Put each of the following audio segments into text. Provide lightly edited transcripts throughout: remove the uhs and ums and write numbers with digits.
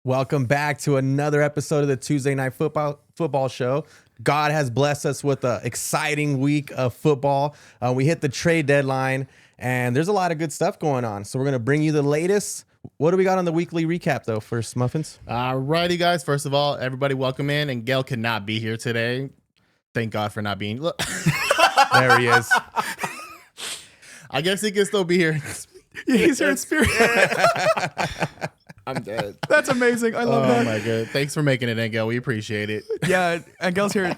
Welcome back to another episode of the Tuesday Night Football Show. God has blessed us with an exciting week of football. We hit the trade deadline, and there's a lot of good stuff going on. So we're going to bring you the latest. What do we got on the weekly recap, though, first, Muffins? Alrighty, guys. First of all, everybody welcome in. Angell could not be here today. Thank God for not being. Look. There he is. I guess he can still be here. Yeah, he's here in spirit. I'm dead. That's amazing. I love that. Oh my god. Thanks for making it, Angell. We appreciate it. Yeah, Angell's here.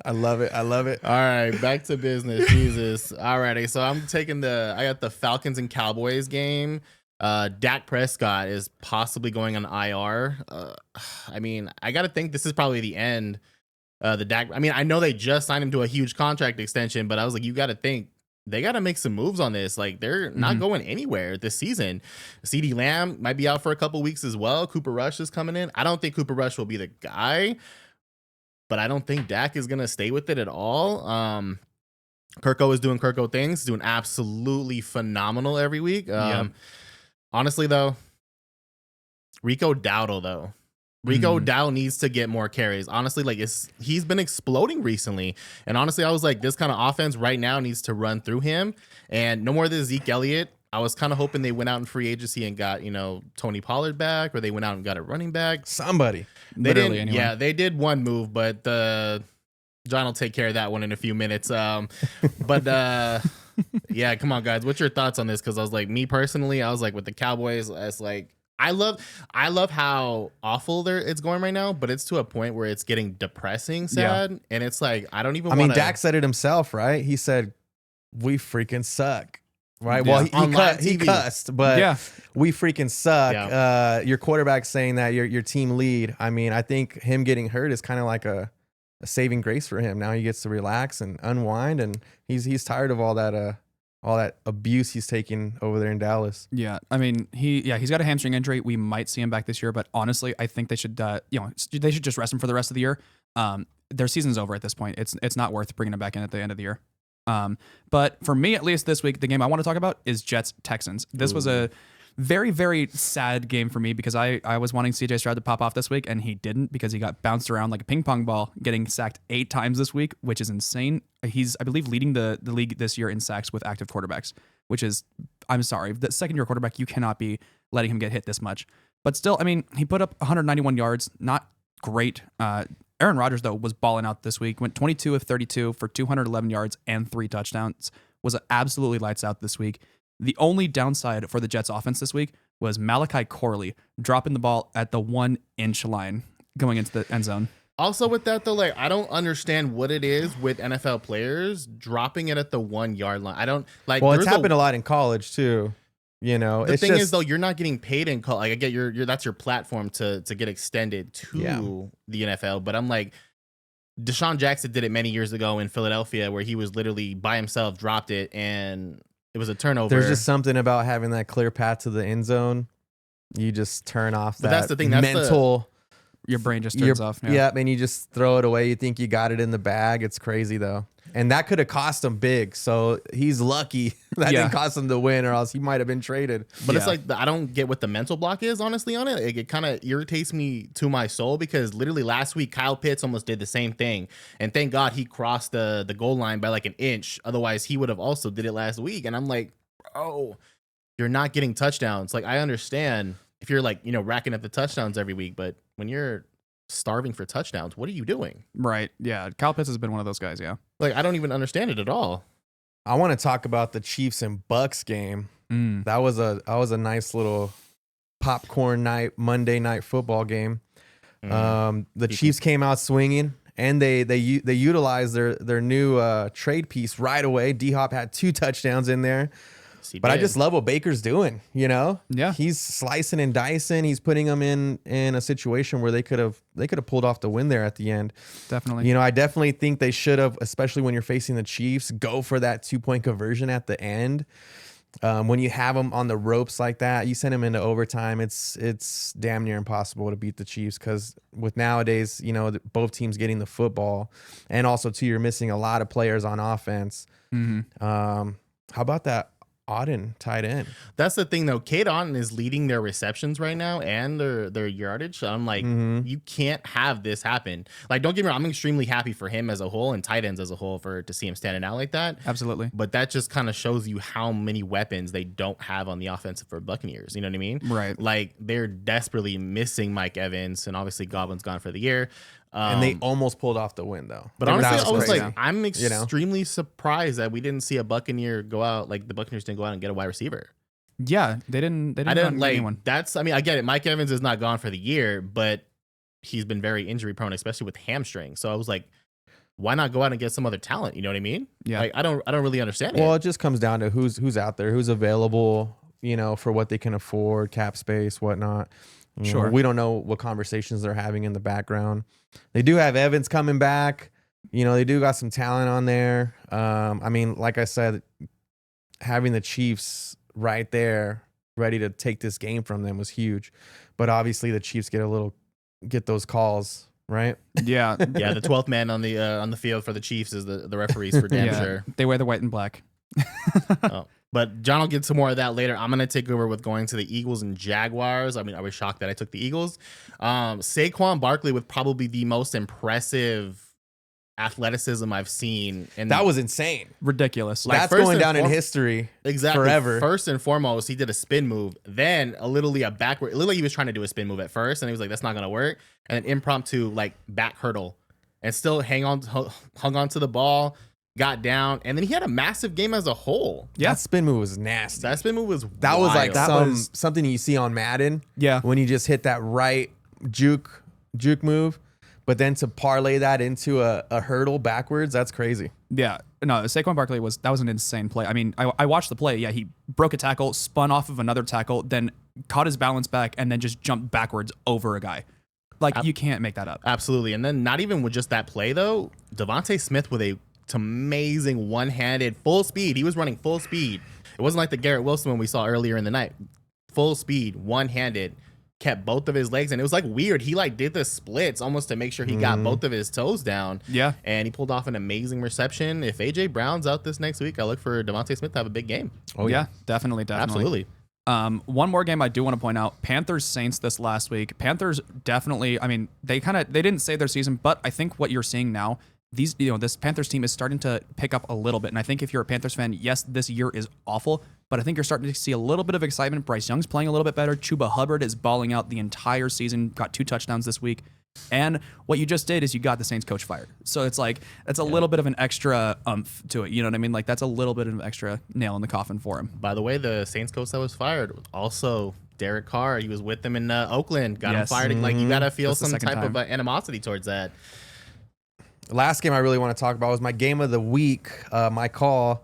I love it. I love it. All right, back to business. Jesus. Alrighty. So I got the Falcons and Cowboys game. Dak Prescott is possibly going on IR. I mean, I gotta think this is probably the end. I know they just signed him to a huge contract extension, but I was like, you gotta think they got to make some moves on this. Like, they're not going anywhere this season. CeeDee Lamb might be out for a couple weeks as well. Cooper Rush is coming in. I don't think Cooper Rush will be the guy, but I don't think Dak is going to stay with it at all. Kirko is doing Kirko things, doing absolutely phenomenal every week. Honestly, though, Rico Dowdle needs to get more carries. Honestly, like he's been exploding recently. And honestly, I was like, this kind of offense right now needs to run through him. And no more of this Zeke Elliott. I was kind of hoping they went out in free agency and got, Tony Pollard back, or they went out and got a running back. Somebody. They didn't. Anyway. Yeah, they did one move, but John will take care of that one in a few minutes. Yeah, come on, guys. What's your thoughts on this? Because I was like, me personally, I was like, with the Cowboys, it's like, I love how awful it's going right now, but it's to a point where it's getting depressing, sad, and it's like I don't even. I mean, Dak said it himself, right? He said, "We freaking suck." Right. Yeah. Well, he cussed, but we freaking suck. Yeah. Your quarterback saying that your team lead. I mean, I think him getting hurt is kind of like a saving grace for him. Now he gets to relax and unwind, and he's tired of all that abuse he's taking over there in Dallas. Yeah, I mean, he's got a hamstring injury. We might see him back this year, but honestly, I think they should, they should just rest him for the rest of the year. Their season's over at this point. It's not worth bringing him back in at the end of the year. But for me, at least this week, the game I want to talk about is Jets-Texans. This was a very, very sad game for me because I was wanting CJ Stroud to pop off this week, and he didn't because he got bounced around like a ping pong ball, getting sacked 8 times this week, which is insane. He's, I believe, leading the league this year in sacks with active quarterbacks, which is, I'm sorry, the second-year quarterback, you cannot be letting him get hit this much. But still, I mean, he put up 191 yards, not great. Aaron Rodgers, though, was balling out this week, went 22 of 32 for 211 yards and 3 touchdowns, was absolutely lights out this week. The only downside for the Jets offense this week was Malachi Corley dropping the ball at the 1-inch line going into the end zone. Also with that, though, like, I don't understand what it is with NFL players dropping it at the 1-yard line. I don't like. Well, it's happened a lot in college too. The thing is, though, you're not getting paid in college. Like, I get that's your platform to get extended to the NFL. But I'm like, Deshaun Jackson did it many years ago in Philadelphia, where he was literally by himself, dropped it, and it was a turnover. There's just something about having that clear path to the end zone. You just turn off that. That's the thing. That's mental. Your brain just turns off. Yeah, and you just throw it away. You think you got it in the bag. It's crazy, though. And that could have cost him big. So he's lucky that didn't cost him the win, or else he might have been traded. But it's like, I don't get what the mental block is, honestly, on it. Like, it kind of irritates me to my soul because literally last week, Kyle Pitts almost did the same thing. And thank God he crossed the goal line by like an inch. Otherwise, he would have also did it last week. And I'm like, bro, you're not getting touchdowns. Like, I understand if you're like, racking up the touchdowns every week, but when you're starving for touchdowns, what are you doing? Right. Yeah. Kyle Pitts has been one of those guys. Yeah. Like, I don't even understand it at all. I want to talk about the Chiefs and Bucks game. That was a nice little popcorn night, Monday night football game. The Chiefs came out swinging, and they utilized their new trade piece right away. D-Hop had 2 touchdowns in there. But I just love what Baker's doing, Yeah. He's slicing and dicing. He's putting them in a situation where they could have pulled off the win there at the end. Definitely. I definitely think they should have, especially when you're facing the Chiefs, go for that 2-point conversion at the end. When you have them on the ropes like that, you send them into overtime, it's damn near impossible to beat the Chiefs because with nowadays, both teams getting the football, and also too, you're missing a lot of players on offense. How about that Auden, tight end. That's the thing, though. Cade Otton is leading their receptions right now and their yardage. So I'm like, you can't have this happen. Like, don't get me wrong. I'm extremely happy for him as a whole and tight ends as a whole to see him standing out like that. Absolutely. But that just kind of shows you how many weapons they don't have on the offensive for Buccaneers. You know what I mean? Right. Like, they're desperately missing Mike Evans, and obviously Godwin's gone for the year. And they almost pulled off the win, though. But honestly, I was crazy. like, I'm extremely surprised that we didn't see a Buccaneer go out, like the Buccaneers didn't go out and get a wide receiver. Yeah, they didn't. I didn't like anyone. I mean, I get it. Mike Evans is not gone for the year, but he's been very injury prone, especially with hamstring. So I was like, why not go out and get some other talent? You know what I mean? Yeah. Like, I don't really understand Well, it. it just comes down to who's out there, who's available, you know, for what they can afford, cap space, whatnot. You know, we don't know what conversations they're having in the background. They do have Evans coming back. You know, they do got some talent on there. I mean, like I said, having the Chiefs right there ready to take this game from them was huge. But obviously the Chiefs get those calls, right? Yeah. Yeah, the 12th man on the field for the Chiefs is the referees for damn sure. They wear the white and black. But John will get some more of that later. I'm going to take over with going to the Eagles and Jaguars. I mean, I was shocked that I took the Eagles. Saquon Barkley with probably the most impressive athleticism I've seen. And that was insane. Ridiculous. Like, that's going down in history forever. First and foremost, he did a spin move. Then literally a backward. It looked like he was trying to do a spin move at first. And he was like, that's not going to work. And an impromptu like back hurdle. And still hung on to the ball. Got down, and then he had a massive game as a whole. Yeah, that spin move was nasty. That spin move was that wild. was like something you see on Madden. Yeah, when you just hit that right juke move, but then to parlay that into a hurdle backwards, that's crazy. Yeah, no, Saquon Barkley was an insane play. I mean, I watched the play. Yeah, he broke a tackle, spun off of another tackle, then caught his balance back, and then just jumped backwards over a guy. Like, you can't make that up. Absolutely, and then not even with just that play though, Devontae Smith with a amazing one-handed full speed. He was running full speed. It wasn't like the Garrett Wilson one we saw earlier in the night. Full speed, one-handed, kept both of his legs, and it was like weird. He like did the splits almost to make sure he got both of his toes down. Yeah, and he pulled off an amazing reception. If AJ Brown's out this next week, I look for Devontae Smith to have a big game. Oh yeah, definitely. Absolutely. One more game I do want to point out, Panthers Saints this last week. Panthers definitely, I mean, they didn't save their season, but I think what you're seeing now, this Panthers team is starting to pick up a little bit. And I think if you're a Panthers fan, yes, this year is awful, but I think you're starting to see a little bit of excitement. Bryce Young's playing a little bit better. Chuba Hubbard is balling out the entire season, got 2 touchdowns this week. And what you just did is you got the Saints coach fired. So it's like, that's a little bit of an extra umph to it. You know what I mean? Like, that's a little bit of an extra nail in the coffin for him. By the way, the Saints coach that was fired also Derek Carr. He was with them in Oakland, got him fired. Like, you got to feel some type of animosity towards that. Last game I really want to talk about was my game of the week. My call,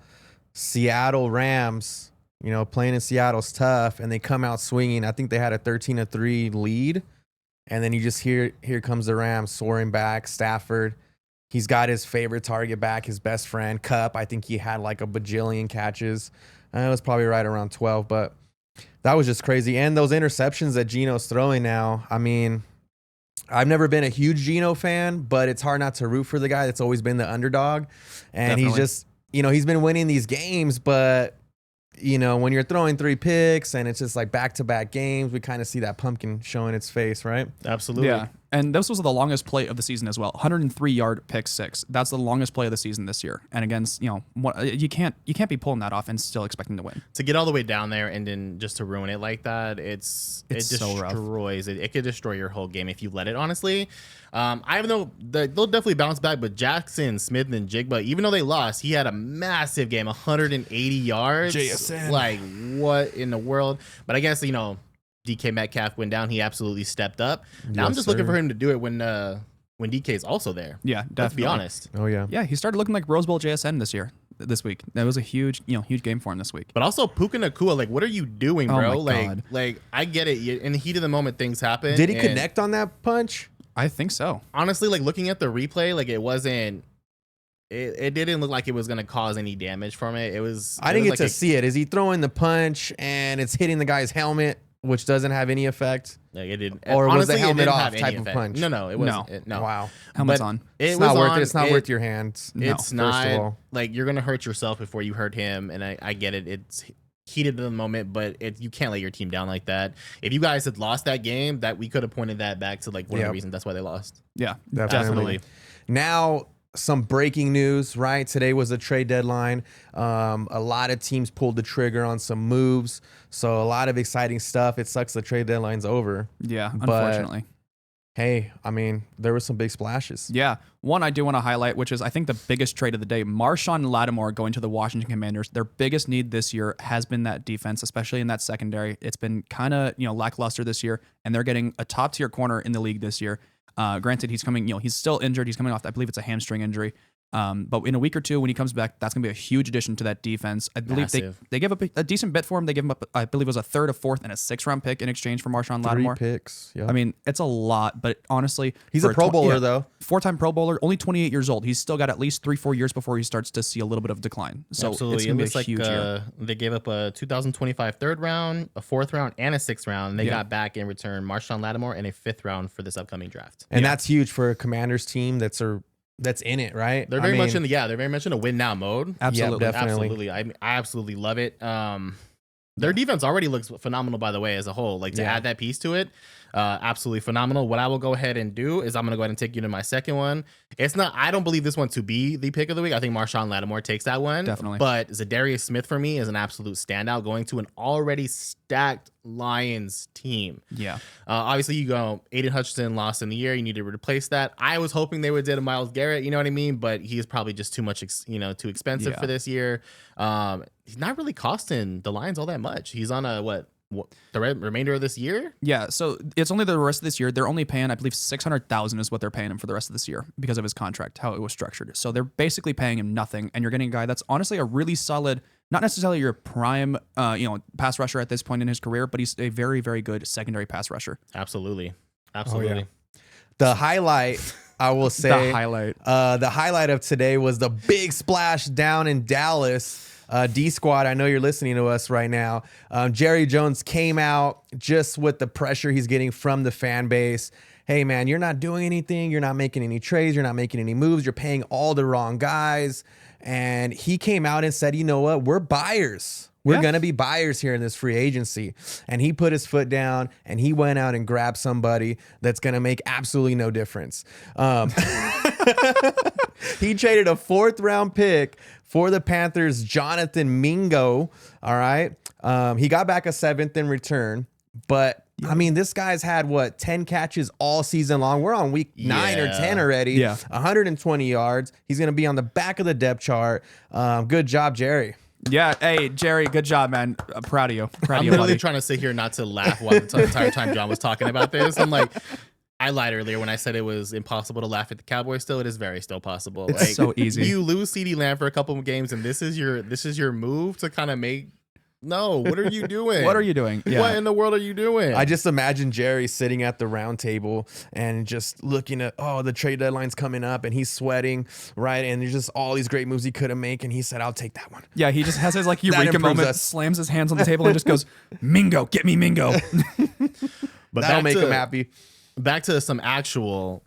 Seattle Rams. You know, playing in Seattle's tough, and they come out swinging. I think they had a 13-3 lead, and then you just here comes the Rams soaring back. Stafford, he's got his favorite target back, his best friend, Cup. I think he had like a bajillion catches. It was probably right around 12, but that was just crazy. And those interceptions that Geno's throwing now, I mean, I've never been a huge Geno fan, but it's hard not to root for the guy that's always been the underdog. And he's just, you know, he's been winning these games, but, you know, when you're throwing 3 picks and it's just like back-to-back games, we kind of see that pumpkin showing its face, right? Absolutely. Yeah. And this was the longest play of the season as well. 103-yard pick 6. That's the longest play of the season this year. And against, you know, you can't be pulling that off and still expecting to win. To get all the way down there and then just to ruin it like that, it destroys it. It could destroy your whole game if you let it, honestly. I know they'll definitely bounce back, but Jackson, Smith, and Jigba, even though they lost, he had a massive game, 180 yards. JSN. Like, what in the world? But I guess, you know, DK Metcalf went down. He absolutely stepped up. Now I'm just looking for him to do it when DK's also there. Yeah, definitely. Let's be honest. Oh, yeah. Yeah, he started looking like Rose Bowl JSN this week. That was a huge game for him this week. But also Puka Nacua, like, what are you doing, bro? Oh my God. Like I get it. In the heat of the moment, things happen. Did he connect on that punch? I think so. Honestly, like, looking at the replay, like, it wasn't. It didn't look like it was going to cause any damage from it. I didn't get to see it. Is he throwing the punch and it's hitting the guy's helmet, which doesn't have any effect? Like, it didn't. Or honestly, was the helmet off type of punch? No, it wasn't. No. No. Wow. Helmet's on. It's not worth it. It's not worth your hands. It's first of not all. like you're going to hurt yourself before you hurt him. And I get it. heated in the moment, but you can't let your team down like that. If you guys had lost that game, that we could have pointed that back to like one of the reasons that's why they lost. Yeah, Definitely. Now, some breaking news, right? Today was a trade deadline. A lot of teams pulled the trigger on some moves. So a lot of exciting stuff. It sucks the trade deadline's over. Yeah, but unfortunately. Hey, I mean, there were some big splashes. Yeah. One I do want to highlight, which is I think the biggest trade of the day, Marshawn Lattimore going to the Washington Commanders. Their biggest need this year has been that defense, especially in that secondary. It's been kind of, lackluster this year, and they're getting a top tier corner in the league this year. Granted, he's coming, he's still injured. He's coming off, I believe it's a hamstring injury. But in a week or two, when he comes back, that's going to be a huge addition to that defense. I believe they give up a decent bit for him. They give him up, I believe it was a third, a fourth, and a 6th round pick in exchange for Marshawn Lattimore. 3 picks. Yeah. I mean, it's a lot, but honestly, he's a Pro Bowler though. 4-time Pro Bowler, only 28 years old. He's still got at least 3-4 years before he starts to see a little bit of decline. So absolutely, it's going to be a huge year. They gave up a 2025 3rd round, a 4th round, and a 6th round. And they got back in return Marshawn Lattimore and a 5th round for this upcoming draft. And that's huge for a Commander's team that's in it, right? They're very much in a win now mode. Absolutely, yeah, definitely. Absolutely. I absolutely love it. Their defense already looks phenomenal, by the way, as a whole. Like to add that piece to it, absolutely phenomenal. What I will go ahead and do is I'm going to go ahead and take you to my second one. I don't believe this one to be the pick of the week. I think Marshawn Lattimore takes that one. Definitely. But Zadarius Smith for me is an absolute standout going to an already stacked Lions team. Yeah. Obviously, you go Aiden Hutchinson lost in the year. You need to replace that. I was hoping they would do Myles Garrett. You know what I mean? But he is probably just too much, too expensive for this year. He's not really costing the Lions all that much. He's on the remainder of this year? Yeah, so it's only the rest of this year. They're only paying, I believe, $600,000 is what they're paying him for the rest of this year because of his contract, how it was structured. So they're basically paying him nothing, and you're getting a guy that's honestly a really solid, not necessarily your prime, pass rusher at this point in his career, but he's a very, very good secondary pass rusher. Absolutely. Oh, yeah. The highlight, I will say, the highlight of today was the big splash down in Dallas. D Squad, I know you're listening to us right now. Jerry Jones came out just with the pressure he's getting from the fan base. Hey, man, you're not doing anything. You're not making any trades. You're not making any moves. You're paying all the wrong guys. And he came out and said, you know what? We're buyers. We're going to be buyers here in this free agency. And he put his foot down and he went out and grabbed somebody that's going to make absolutely no difference. He traded a 4th round pick for the Panthers, Jonathan Mingo. All right. He got back a 7th in return. But I mean, this guy's had 10 catches all season long. We're on week 9 or 10 already. Yeah. 120 yards. He's going to be on the back of the depth chart. Good job, Jerry. Yeah, hey Jerry, good job, man. I'm proud of you. I'm literally trying to sit here not to laugh while the entire time John was talking about this. I'm like, I lied earlier when I said it was impossible to laugh at the Cowboys. Still, it is still possible. It's so easy. You lose CeeDee Lamb for a couple of games, and this is your move to kind of make. No, what are you doing? What are you doing? Yeah. What in the world are you doing? I just imagine Jerry sitting at the round table and just looking at, the trade deadline's coming up and he's sweating, right? And there's just all these great moves he could have made. And he said, I'll take that one. Yeah, he just has his eureka moment, slams his hands on the table and just goes, Mingo, get me Mingo. But that'll make him happy. Back to some actual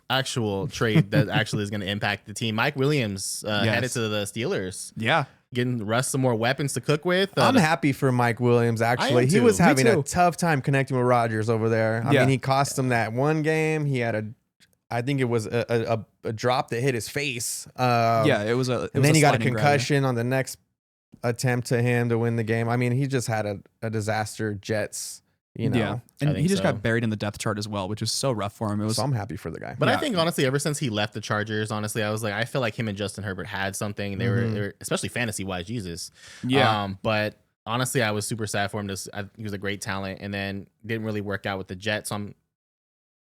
trade that actually is going to impact the team. Mike Williams headed to the Steelers. Yeah. Getting Russ some more weapons to cook with. I'm happy for Mike Williams, actually. He was having a tough time connecting with Rodgers over there. I mean, he cost him that one game. He had I think it was a drop that hit his face. And then he got a concussion on the next attempt to him to win the game. I mean, he just had a disaster Jets. Yeah, and he just got buried in the depth chart as well, which is so rough for him. So I'm happy for the guy. But I think honestly, ever since he left the Chargers, honestly, I was like, I feel like him and Justin Herbert had something. They were especially fantasy wise, Jesus. Yeah. But honestly, I was super sad for him. He was a great talent, and then didn't really work out with the Jets. So I'm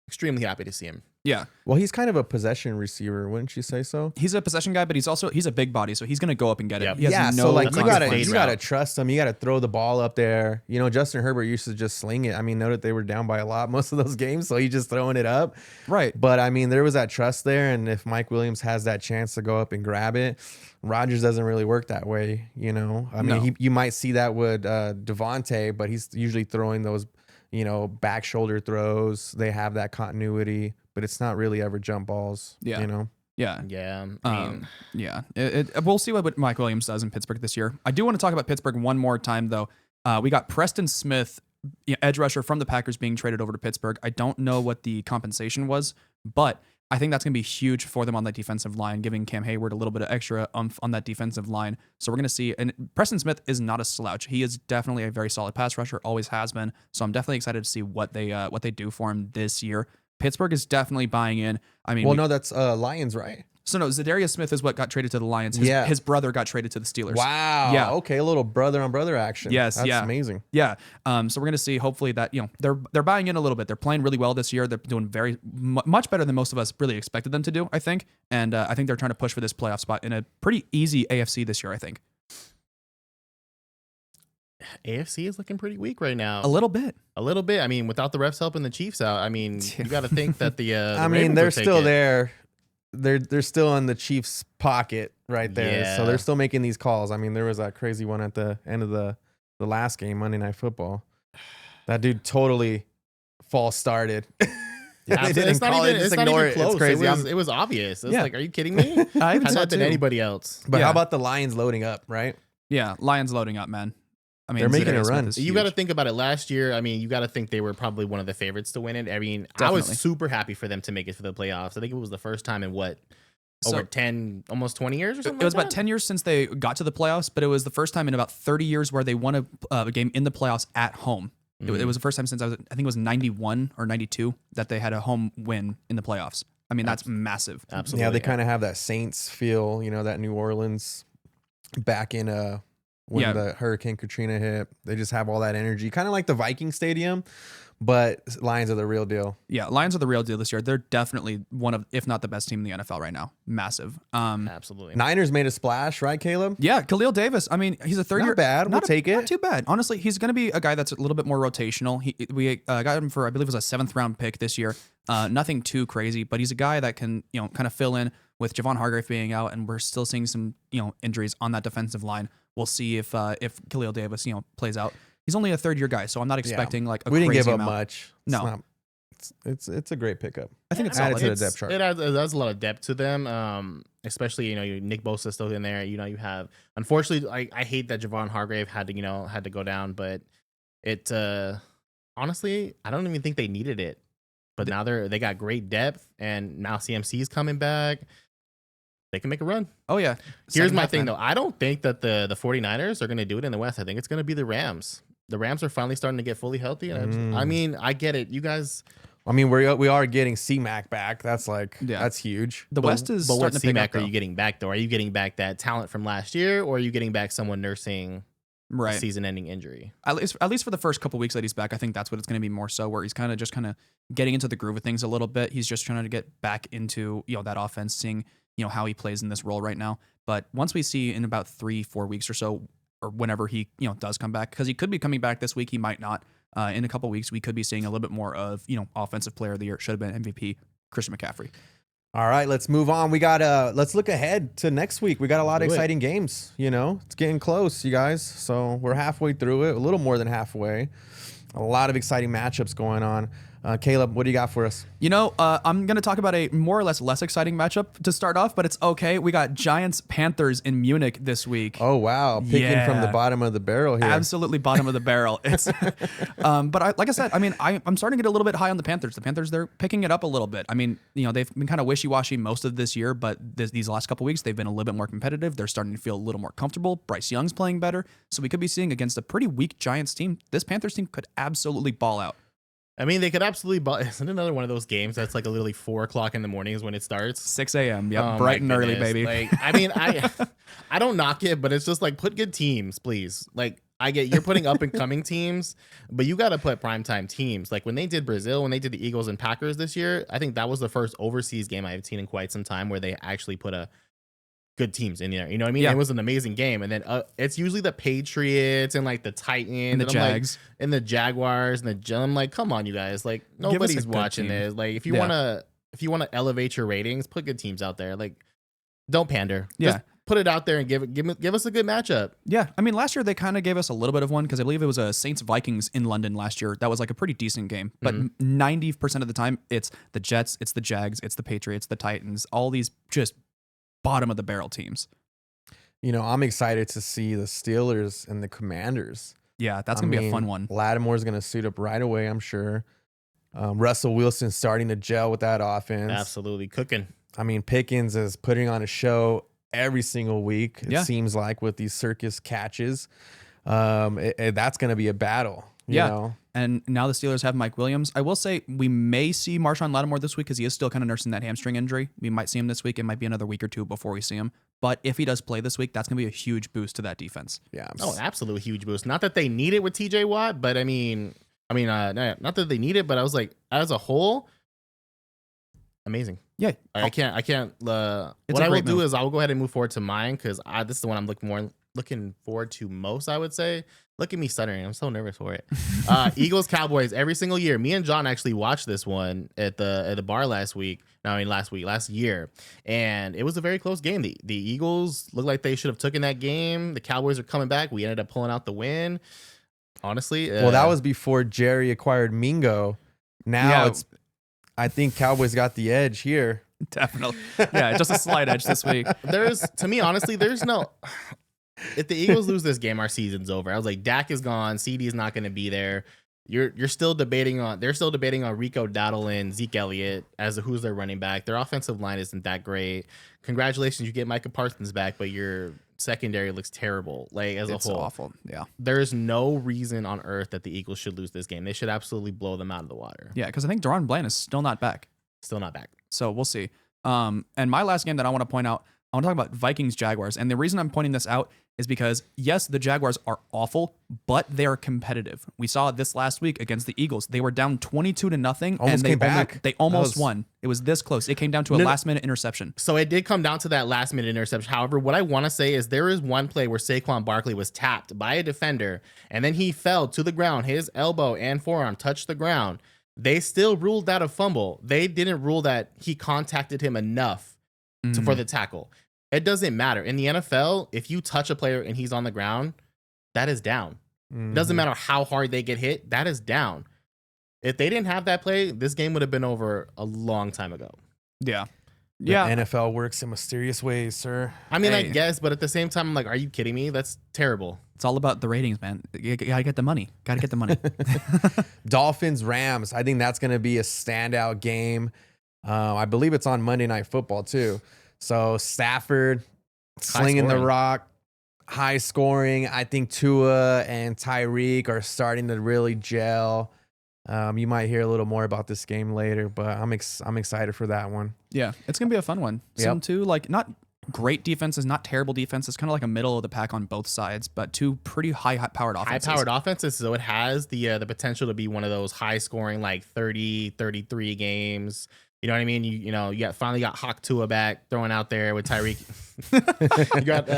extremely happy to see him. Yeah. Well, he's kind of a possession receiver, wouldn't you say so? He's a possession guy, but he's a big body, so he's gonna go up and get it. So like you gotta trust him. You gotta throw the ball up there. Justin Herbert used to just sling it. I mean, know that they were down by a lot most of those games, so he's just throwing it up. Right. But I mean, there was that trust there, and if Mike Williams has that chance to go up and grab it, Rodgers doesn't really work that way. I mean, you might see that with Devontae, but he's usually throwing those, back shoulder throws. They have that continuity, but it's not really ever jump balls. Yeah. Yeah. Yeah. We'll see what Mike Williams does in Pittsburgh this year. I do want to talk about Pittsburgh one more time, though. We got Preston Smith, edge rusher from the Packers, being traded over to Pittsburgh. I don't know what the compensation was, but I think that's going to be huge for them on that defensive line, giving Cam Hayward a little bit of extra oomph on that defensive line. So we're going to see, and Preston Smith is not a slouch. He is definitely a very solid pass rusher, always has been. So I'm definitely excited to see what they do for him this year. Pittsburgh is definitely buying in. I mean, no, that's Lions, right? So no, Zadarius Smith is what got traded to the Lions. His brother got traded to the Steelers. Wow. Yeah. Okay, a little brother on brother action. Yes. That's amazing. Yeah. So we're gonna see. Hopefully that they're buying in a little bit. They're playing really well this year. They're doing very much better than most of us really expected them to do. I think, and I think they're trying to push for this playoff spot in a pretty easy AFC this year. I think. AFC is looking pretty weak right now. A little bit. I mean, without the refs helping the Chiefs out, I mean, you got to think that the I mean, they're still there. They're still in the Chiefs' pocket right there. Yeah. So they're still making these calls. I mean, there was that crazy one at the end of the last game, Monday Night Football. That dude totally false started. Yeah, They didn't it's not call even, it. Just it's not ignore even it. close. It's crazy. It was obvious. It's Yeah. like, are you kidding me? I even Had saw that been too. anybody else. But Yeah. how about the Lions loading up, right? Yeah, Lions loading up, man. I mean, They're making a Zadarius Smith run. is You got to huge. think about it. Last year, I mean, you got to think they were probably one of the favorites to win it. I mean, I was Definitely. super happy for them to make it for the playoffs. I think it was the first time in over So- 10, almost 20 years or something. It was like about that? 10 years since they got to the playoffs, but it was the first time in about 30 years where they won a game in the playoffs at home. It was the first time since I think it was 91 or 92 that they had a home win in the playoffs. I mean, that's massive. Absolutely. Yeah, they kind of have that Saints feel, that New Orleans back in when Yeah. the Hurricane Katrina hit. They just have all that energy, kind of like the Viking Stadium, but Lions are the real deal. Yeah, Lions are the real deal this year. They're definitely one of, if not the best team in the NFL right now. Massive. Absolutely. Niners made a splash, right, Caleb? Yeah, Khalil Davis. I mean, he's a third Not year. bad. We'll take it. Not too bad. Honestly, he's going to be a guy that's a little bit more rotational. We got him for, I believe it was a 7th round pick this year. Nothing too crazy, but he's a guy that can, kind of fill in with Javon Hargrave being out, and we're still seeing some, injuries on that defensive line. We'll see if Khalil Davis, plays out. He's only a 3rd year guy, so I'm not expecting like a We didn't crazy give up amount. much. No. It's a great pickup. I think it's Added solid. to the depth chart. It adds a lot of depth to them, especially Nick Bosa still in there. You have, unfortunately, I hate that Javon Hargrave had to go down, but it honestly I don't even think they needed it. But now they got great depth, and now CMC's coming back. They can make a run. Oh yeah. Here's Second my half, thing man. though. I don't think that the 49ers are going to do it in the West. I think it's going to be the Rams. The Rams are finally starting to get fully healthy. And I mean, I get it. You guys. I mean, we are getting C-Mac back. That's that's huge. The West is But what starting to pick up. C-Mac are though. you getting back though? Are you getting back that talent from last year, or are you getting back someone nursing a Right. season-ending injury? At least for the first couple weeks that he's back, I think that's what it's going to be more so, where he's kind of getting into the groove of things a little bit. He's just trying to get back into that offense, seeing how he plays in this role right now. But once we see in about 3-4 weeks or so, or whenever he does come back, because he could be coming back this week, he might not. In a couple weeks, we could be seeing a little bit more of offensive player of the year. Should have been MVP Christian McCaffrey. All right, let's move on. We got let's look ahead to next week. We got a lot of Do it. exciting games. It's getting close, you guys. So we're halfway through it, a little more than halfway. A lot of exciting matchups going on. Caleb, what do you got for us? I'm going to talk about a more or less exciting matchup to start off, but it's okay. We got Giants Panthers in Munich this week. Oh wow, picking from the Yeah. bottom of the barrel here. Absolutely bottom of the barrel. It's, like I said, I mean, I'm starting to get a little bit high on the Panthers. The Panthers, they're picking it up a little bit. I mean, they've been kind of wishy-washy most of this year, but these last couple weeks, they've been a little bit more competitive. They're starting to feel a little more comfortable. Bryce Young's playing better. So we could be seeing against a pretty weak Giants team. This Panthers team could absolutely ball out. I mean, they could absolutely. Isn't another one of those games that's like literally 4:00 in the morning is when it starts? 6 a.m. Yep, Oh, bright my and early, goodness. baby. Like, I mean, I don't knock it, but it's just like put good teams, please. Like, I get you're putting up and coming teams, but you got to put primetime teams. Like when they did Brazil, when they did the Eagles and Packers this year, I think that was the first overseas game I've seen in quite some time where they actually put a good teams in there. You know what I mean? Yeah. It was an amazing game. And then it's usually the Patriots and like the Titans And the I'm like- Jags. and the Jaguars and I'm like, come on, you guys. Like nobody's good watching team. this. Like if you Yeah. wanna elevate your ratings, put good teams out there. Like don't pander. Yeah. Just put it out there and give us a good matchup. Yeah, I mean, last year they kind of gave us a little bit of one because I believe it was a Saints-Vikings in London last year. That was like a pretty decent game. But 90% of the time, it's the Jets, it's the Jags, it's the Patriots, the Titans, all these just bottom of the barrel teams. I'm excited to see the Steelers and the Commanders. Yeah, that's going to be a fun one. Lattimore's going to suit up right away, I'm sure. Russell Wilson's starting to gel with that offense. Absolutely cooking. I mean, Pickens is putting on a show every single week, it seems like, with these circus catches. That's going to be a battle. You know? And now the Steelers have Mike Williams. I will say we may see Marshawn Lattimore this week because he is still kind of nursing that hamstring injury. We might see him this week. It might be another week or two before we see him. But if he does play this week, that's going to be a huge boost to that defense. Yeah. Absolute huge boost. Not that they need it with TJ Watt, but I mean, not that they need it, but I was like, as a whole, amazing. Yeah. I can't. What I will do is I will go ahead and move forward to mine because this is the one I'm looking forward to most, I would say. Look at me stuttering. I'm so nervous for it. Eagles, Cowboys, every single year. Me and John actually watched this one at the bar last year. And it was a very close game. The Eagles looked like they should have taken that game. The Cowboys are coming back. We ended up pulling out the win. Honestly. Well, that was before Jerry acquired Mingo. Now I think Cowboys got the edge here. Definitely. Yeah, just a slight edge this week. To me, honestly, there's no... If the Eagles lose this game, our season's over. I was like, Dak is gone. CD's not going to be there. They're still debating on Rico Dowdle and Zeke Elliott as to who's their running back. Their offensive line isn't that great. Congratulations, you get Micah Parsons back, but your secondary looks terrible. Like as a whole, it's awful. Yeah, there's no reason on earth that the Eagles should lose this game. They should absolutely blow them out of the water. Yeah, because I think Deron Bland is still not back. So we'll see. And my last game that I want to point out, I want to talk about Vikings Jaguars. And the reason I'm pointing this out is because, yes, the Jaguars are awful, but they are competitive. We saw this last week against the Eagles. They were down 22-0, and they almost won. It was this close. It came down to a last-minute interception. So it did come down to that last-minute interception. However, what I want to say is there is one play where Saquon Barkley was tapped by a defender, and then he fell to the ground. His elbow and forearm touched the ground. They still ruled that a fumble. They didn't rule that he contacted him enough for the tackle. It doesn't matter. In the NFL, if you touch a player and he's on the ground, that is down. It doesn't matter how hard they get hit. That is down. If they didn't have that play, this game would have been over a long time ago. Yeah. The NFL works in mysterious ways, sir. I mean, I guess, but at the same time, I'm like, are you kidding me? That's terrible. It's all about the ratings, man. You gotta get the money. Dolphins, Rams. I think that's going to be a standout game. I believe it's on Monday Night Football, too. So Stafford slinging the rock, high scoring. I think Tua and Tyreek are starting to really gel. You might hear a little more about this game later, but I'm excited for that one. Yeah, it's gonna be a fun one. Some two not great defenses, not terrible defenses, kind of like a middle of the pack on both sides, but two pretty high-powered offenses. High-powered offenses, so it has the potential to be one of those high-scoring, like 30, 33 games. You know what I mean? You finally got Hawk Tua back throwing out there with Tyreek. You got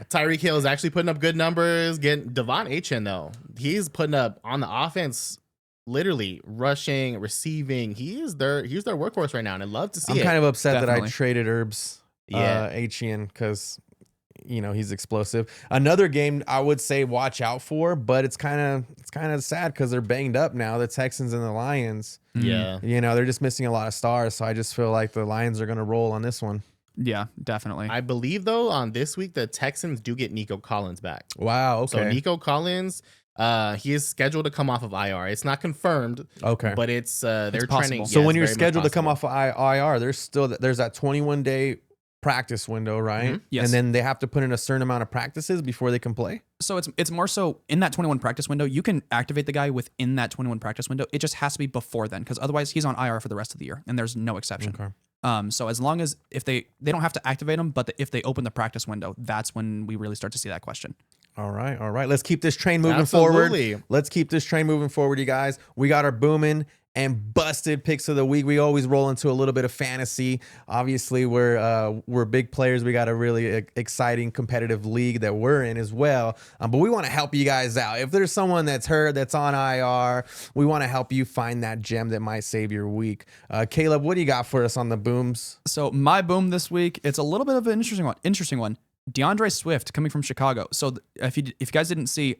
Tyreek Hill is actually putting up good numbers. Getting Devon Achane though, he's putting up on the offense, literally rushing, receiving. He's their workhorse right now, and I love to see it. I'm kind of upset that I traded Achane because he's explosive. Another game I would say watch out for, but it's kind of sad because they're banged up now. The Texans and the Lions. Yeah. They're just missing a lot of stars. So I just feel like the Lions are going to roll on this one. Yeah, definitely. I believe though on this week the Texans do get Nico Collins back. Wow. Okay. So Nico Collins, he is scheduled to come off of IR. It's not confirmed. Okay. But it's they're trending. So when you're scheduled to come off of IR, there's that 21-day practice window, right? Mm-hmm. Yes. And then they have to put in a certain amount of practices before they can play? So it's more so in that 21 practice window, you can activate the guy within that 21 practice window. It just has to be before then, because otherwise he's on IR for the rest of the year, and there's no exception. Okay. So as long as if they don't have to activate him, but if they open the practice window, that's when we really start to see that question. All right. Let's keep this train moving forward. Let's keep this train moving forward, you guys. We got our booming and busted picks of the week. We always roll into a little bit of fantasy. Obviously, we're big players. We got a really exciting competitive league that we're in as well. But we want to help you guys out. If there's someone that's hurt, that's on IR, we want to help you find that gem that might save your week. Caleb, what do you got for us on the booms? So my boom this week, it's a little bit of an interesting one. DeAndre Swift coming from Chicago. So if you guys didn't see,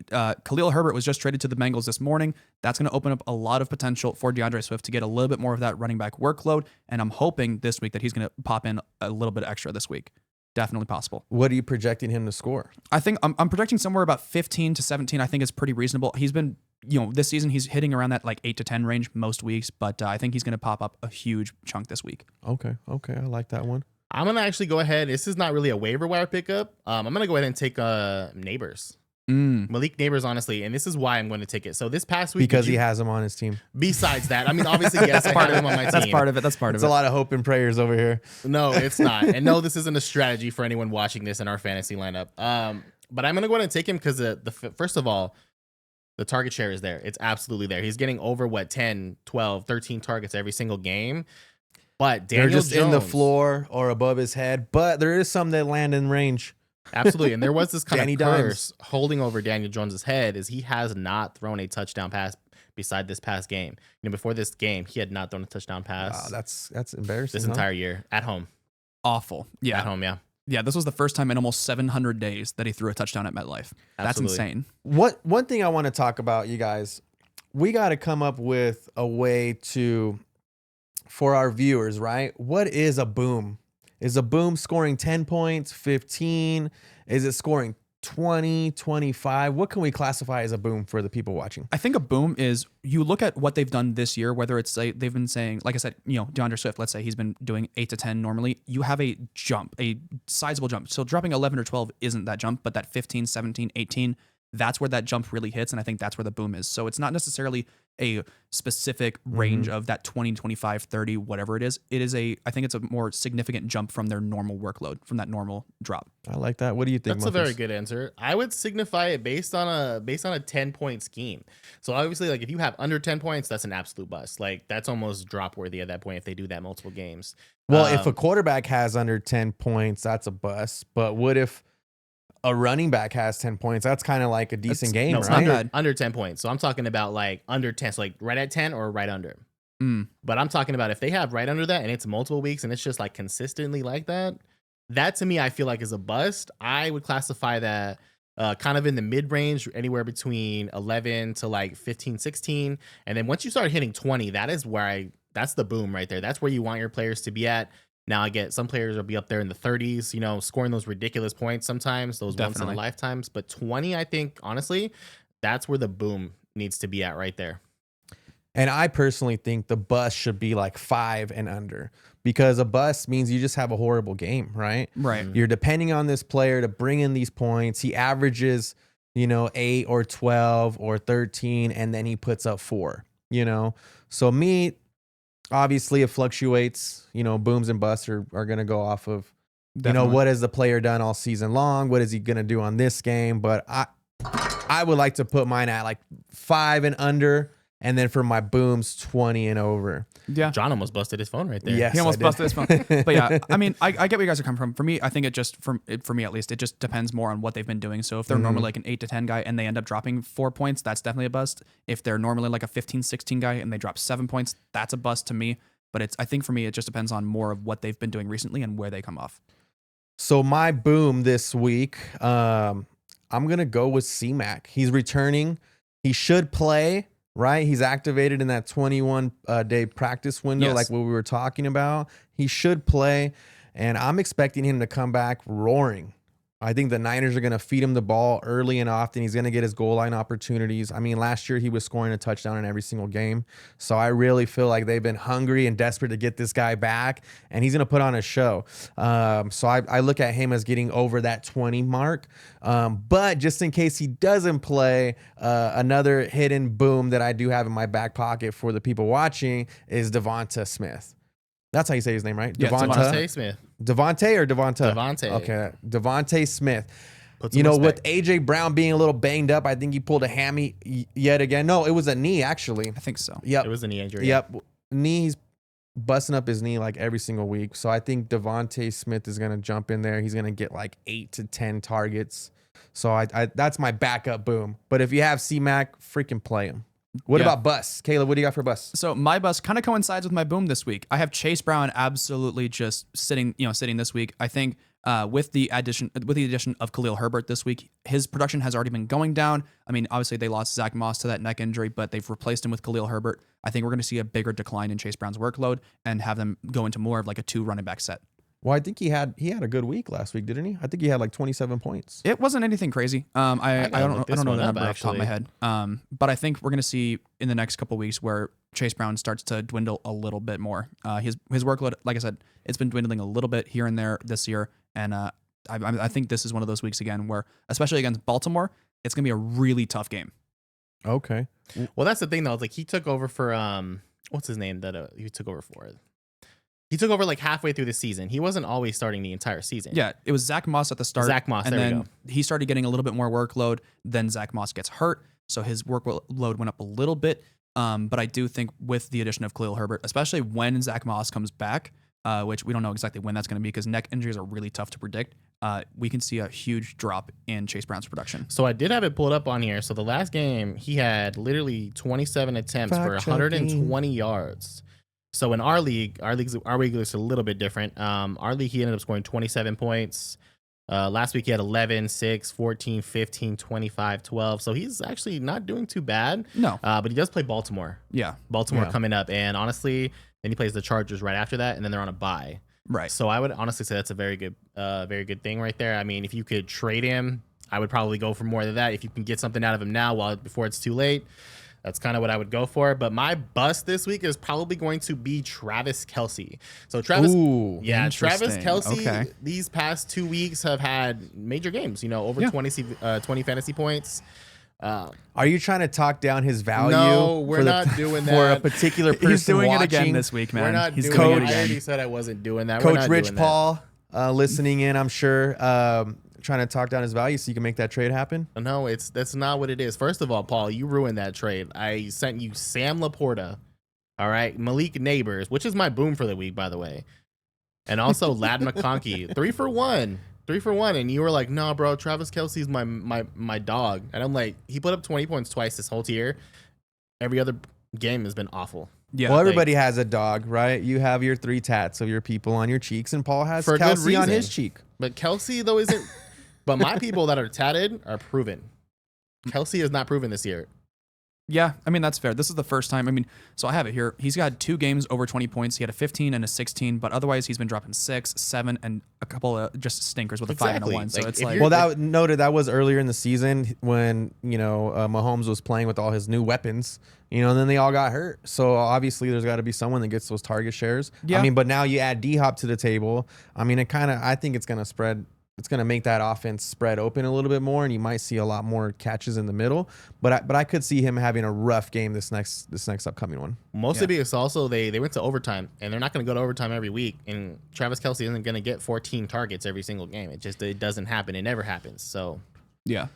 Khalil Herbert was just traded to the Bengals this morning. That's going to open up a lot of potential for DeAndre Swift to get a little bit more of that running back workload. And I'm hoping this week that he's going to pop in a little bit extra this week. Definitely possible. What are you projecting him to score? I think I'm projecting somewhere about 15 to 17. I think is pretty reasonable. He's been, this season he's hitting around that like 8 to 10 range most weeks, but I think he's going to pop up a huge chunk this week. Okay, I like that one. I'm gonna actually go ahead. This is not really a waiver wire pickup. I'm gonna go ahead and take Neighbors. Malik Neighbors, honestly, and this is why I'm going to take it. So this past week, because he has him on his team. Besides that, I mean, obviously, yes, I have him on my team. That's part of it. That's part It's of it. a lot of hope and prayers over here. No, it's not. And no, this isn't a strategy for anyone watching this in our fantasy lineup. But I'm going to go ahead and take him because first of all, the target share is there. It's absolutely there. He's getting over 10, 12, 13 targets every single game. But Daniel They're just Jones, in the floor or above his head, but there is some that land in range. Absolutely. And there was this kind Danny of curse holding over Daniel Jones's head is he has not thrown a touchdown pass beside this past game. Before this game, he had not thrown a touchdown pass. Wow, that's embarrassing. This entire year at home. Awful. Yeah. At home, yeah. Yeah, this was the first time in almost 700 days that he threw a touchdown at MetLife. That's Absolutely. insane. One thing I want to talk about, you guys, we got to come up with a way for our viewers, right? What is a boom? Is a boom scoring 10 points, 15? Is it scoring 20, 25? What can we classify as a boom for the people watching? I think a boom is you look at what they've done this year, whether it's they've been saying, like I said, DeAndre Swift, let's say he's been doing 8 to 10 normally. You have a jump, a sizable jump. So dropping 11 or 12 isn't that jump, but that 15, 17, 18, that's where that jump really hits. And I think that's where the boom is. So it's not necessarily a specific range of that 20, 25, 30, whatever it is. I think it's a more significant jump from their normal workload, from that normal drop. I like that. What do you think? That's Muffins? a very good answer. I would signify it based on a 10-point scheme. So obviously, like if you have under 10 points, that's an absolute bust. Like that's almost drop worthy at that point if they do that multiple games. Well, if a quarterback has under 10 points, that's a bust. But what if a running back has 10 points? That's kind of like a decent game, it's right? not bad. Under 10 points. So I'm talking about like under 10, so like right at 10 or right under. But I'm talking about if they have right under that and it's multiple weeks and it's just like consistently like that, that to me, I feel like is a bust. I would classify that kind of in the mid range, anywhere between 11 to like 15, 16. And then once you start hitting 20, that's the boom right there. That's where you want your players to be at. Now I get some players will be up there in the 30s, scoring those ridiculous points sometimes, those once in a lifetimes. But 20, I think, honestly, that's where the boom needs to be at right there. And I personally think the bust should be like 5 and under, because a bust means you just have a horrible game, right? Right. You're depending on this player to bring in these points. He averages, 8 or 12 or 13, and then he puts up 4, So me, obviously it fluctuates, booms and busts are going to go off of, what has the player done all season long? What is he going to do on this game? But I would like to put mine at like 5 and under. And then for my booms, 20 and over. Yeah. John almost busted his phone right there. Yes, he almost busted his phone. But yeah, I mean, I get where you guys are coming from. For me, I think for me at least, it just depends more on what they've been doing. So if they're normally like an 8 to 10 guy and they end up dropping 4 points, that's definitely a bust. If they're normally like a 15, 16 guy and they drop 7 points, that's a bust to me. But I think for me, it just depends on more of what they've been doing recently and where they come off. So my boom this week, I'm going to go with C-Mac. He's returning. He should play. Right? He's activated in that 21-day practice window, like what we were talking about. He should play, and I'm expecting him to come back roaring. I think the Niners are going to feed him the ball early and often. He's going to get his goal line opportunities. I mean, last year he was scoring a touchdown in every single game. So I really feel like they've been hungry and desperate to get this guy back, and he's going to put on a show. So I look at him as getting over that 20 mark. But just in case he doesn't play, another hidden boom that I do have in my back pocket for the people watching is Devonta Smith. That's how you say his name, right? Yeah, Devontae Smith. Devontae or Devonta? Devontae. Okay. Devontae Smith. With AJ Brown being a little banged up, I think he pulled a hammy yet again. No, it was a knee, actually. I think so. Yep. It was a knee injury. Yep. Knees busting up his knee like every single week. So I think Devontae Smith is going to jump in there. He's going to get like 8 to 10 targets. So I that's my backup boom. But if you have C-Mac, freaking play him. What about bus? Caleb, what do you got for bus? So my bust kind of coincides with my boom this week. I have Chase Brown absolutely just sitting this week. I think with the addition of Khalil Herbert this week, his production has already been going down. I mean, obviously they lost Zach Moss to that neck injury, but they've replaced him with Khalil Herbert. I think we're going to see a bigger decline in Chase Brown's workload and have them go into more of like a 2 running back set. Well, I think he had a good week last week, didn't he? I think he had like 27 points. It wasn't anything crazy. I don't know the number off the top of my head. But I think we're gonna see in the next couple of weeks where Chase Brown starts to dwindle a little bit more. His workload, like I said, it's been dwindling a little bit here and there this year, and I think this is one of those weeks again where, especially against Baltimore, it's gonna be a really tough game. Okay. Well, that's the thing though. It's like he took over for what's his name that he took over for. He took over like halfway through the season. He wasn't always starting the entire season. Yeah, it was Zach Moss at the start. Zach Moss, and there we then go. he started getting a little bit more workload. Then Zach Moss gets hurt, so his workload went up a little bit. But I do think with the addition of Khalil Herbert, especially when Zach Moss comes back, which we don't know exactly when that's going to be because neck injuries are really tough to predict, we can see a huge drop in Chase Brown's production. So I did have it pulled up on here. So the last game, he had literally 27 attempts for 120 yards. So in our league is a little bit different. Our league, he ended up scoring 27 points. Last week he had 11, 6, 14, 15, 25, 12. So he's actually not doing too bad. No. But he does play Baltimore. Yeah. Baltimore coming up. And honestly, then he plays the Chargers right after that, and then they're on a bye. Right. So I would honestly say that's a very good thing right there. I mean, if you could trade him, I would probably go for more than that. If you can get something out of him now before it's too late, that's kind of what I would go for. But my bust this week is probably going to be Travis Kelce. So Travis Kelce, these past 2 weeks have had major games, over 20 fantasy points. Are you trying to talk down his value? No, we're not doing that. For a particular person He's doing watching? it again this week, man. We're not He's doing doing it it again. I again. already said I wasn't doing that. Coach Rich Paul listening in, I'm sure, trying to talk down his value so you can make that trade happen. No, that's not what it is. First of all, Paul, you ruined that trade. I sent you Sam Laporta, all right, Malik Neighbors, which is my boom for the week, by the way, and also Lad McConkey, 3 for 1. 3 for 1, and you were like, "No, bro, Travis Kelce's my dog," and I'm like, he put up 20 points twice this whole year. Every other game has been awful. Yeah. Well, everybody has a dog, right? You have your 3 tats of your people on your cheeks, and Paul has For a good Kelce on reason. his cheek. But Kelce though isn't. But my people that are tatted are proven. Kelce is not proven this year. Yeah, I mean, that's fair. This is the first time. I mean, so I have it here. He's got 2 games over 20 points. He had a 15 and a 16, but otherwise he's been dropping 6, 7, and a couple of just stinkers with a 5 and a 1. So Like, it's if like, you're- Well, that was earlier in the season when Mahomes was playing with all his new weapons, and then they all got hurt. So obviously there's got to be someone that gets those target shares. Yeah. I mean, but now you add D-Hop to the table. I mean, I think it's gonna spread. It's going to make that offense spread open a little bit more, and you might see a lot more catches in the middle. But I could see him having a rough game this next upcoming one. Mostly because also they went to overtime, and they're not going to go to overtime every week. And Travis Kelce isn't going to get 14 targets every single game. It doesn't happen. It never happens. So yeah.